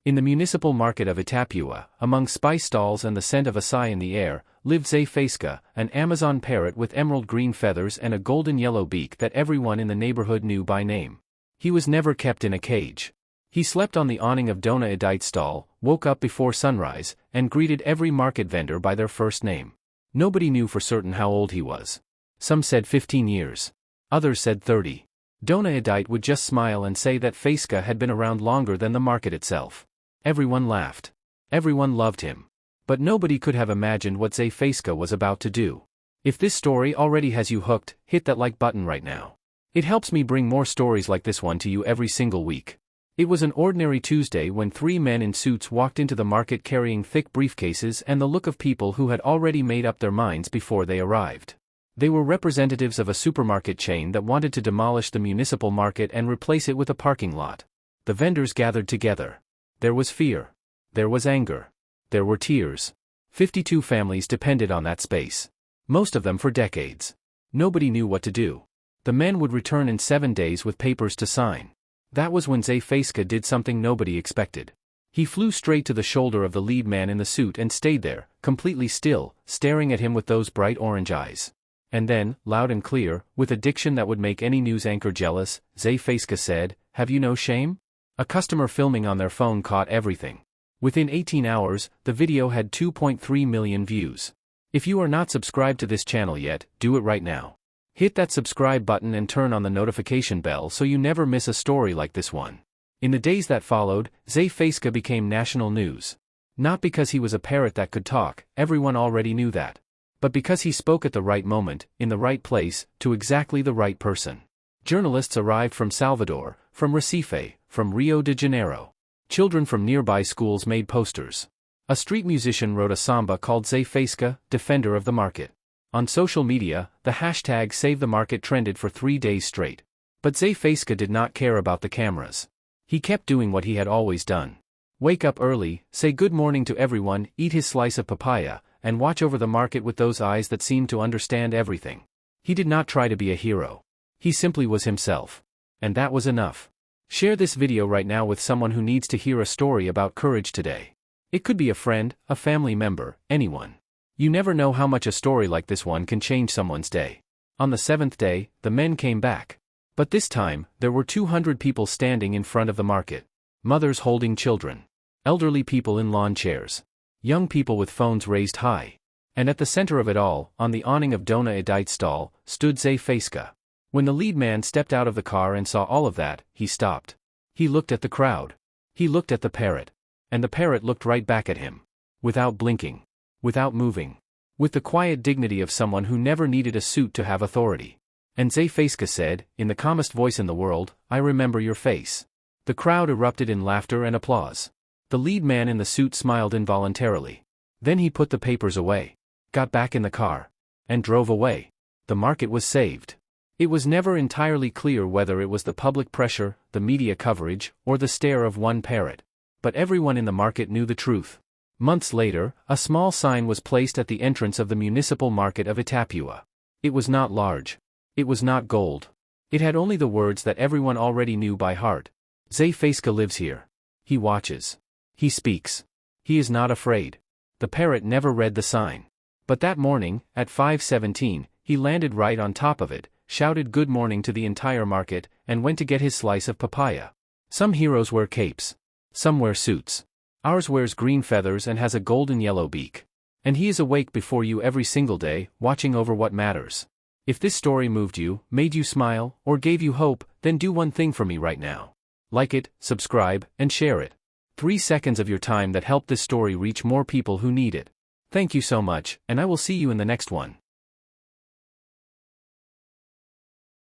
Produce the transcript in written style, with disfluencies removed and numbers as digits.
In the municipal market of Itapua, among spice stalls and the scent of acai in the air, lived Faísca, an Amazon parrot with emerald green feathers and a golden yellow beak that everyone in the neighborhood knew by name. He was never kept in a cage. He slept on the awning of Dona Idite's stall, woke up before sunrise, and greeted every market vendor by their first name. Nobody knew for certain how old he was. Some said 15 years. Others said 30. Dona Idite would just smile and say that Faísca had been around longer than the market itself. Everyone laughed. Everyone loved him. But nobody could have imagined what Faísca was about to do. If this story already has you hooked, hit that like button right now. It helps me bring more stories like this one to you every single week. It was an ordinary Tuesday when 3 men in suits walked into the market carrying thick briefcases and the look of people who had already made up their minds before they arrived. They were representatives of a supermarket chain that wanted to demolish the municipal market and replace it with a parking lot. The vendors gathered together. There was fear. There was anger. There were tears. 52 families depended on that space. Most of them for decades. Nobody knew what to do. The men would return in 7 days with papers to sign. That was when Faísca did something nobody expected. He flew straight to the shoulder of the lead man in the suit and stayed there, completely still, staring at him with those bright orange eyes. And then, loud and clear, with a diction that would make any news anchor jealous, Faísca said, "Have you no shame?" A customer filming on their phone caught everything. Within 18 hours, the video had 2.3 million views. If you are not subscribed to this channel yet, do it right now. Hit that subscribe button and turn on the notification bell so you never miss a story like this one. In the days that followed, Faísca became national news. Not because he was a parrot that could talk, everyone already knew that. But because he spoke at the right moment, in the right place, to exactly the right person. Journalists arrived from Salvador, from Recife, from Rio de Janeiro. Children from nearby schools made posters. A street musician wrote a samba called Faísca, Defender of the Market. On social media, the hashtag Save the Market trended for 3 days straight. But Faísca did not care about the cameras. He kept doing what he had always done. Wake up early, say good morning to everyone, eat his slice of papaya, and watch over the market with those eyes that seemed to understand everything. He did not try to be a hero. He simply was himself. And that was enough. Share this video right now with someone who needs to hear a story about courage today. It could be a friend, a family member, anyone. You never know how much a story like this one can change someone's day. On the 7th day, the men came back. But this time, there were 200 people standing in front of the market. Mothers holding children. Elderly people in lawn chairs. Young people with phones raised high. And at the center of it all, on the awning of Dona Idite's stall, stood Faísca. When the lead man stepped out of the car and saw all of that, he stopped. He looked at the crowd. He looked at the parrot. And the parrot looked right back at him. Without blinking. Without moving. With the quiet dignity of someone who never needed a suit to have authority. And Faísca said, in the calmest voice in the world, "I remember your face." The crowd erupted in laughter and applause. The lead man in the suit smiled involuntarily. Then he put the papers away. Got back in the car. And drove away. The market was saved. It was never entirely clear whether it was the public pressure, the media coverage, or the stare of one parrot. But everyone in the market knew the truth. Months later, a small sign was placed at the entrance of the municipal market of Itapua. It was not large. It was not gold. It had only the words that everyone already knew by heart. Faísca lives here. He watches. He speaks. He is not afraid. The parrot never read the sign. But that morning, at 5:17, he landed right on top of it, shouted good morning to the entire market, and went to get his slice of papaya. Some heroes wear capes. Some wear suits. Ours wears green feathers and has a golden yellow beak. And he is awake before you every single day, watching over what matters. If this story moved you, made you smile, or gave you hope, then do one thing for me right now. Like it, subscribe, and share it. 3 seconds of your time that help this story reach more people who need it. Thank you so much, and I will see you in the next one.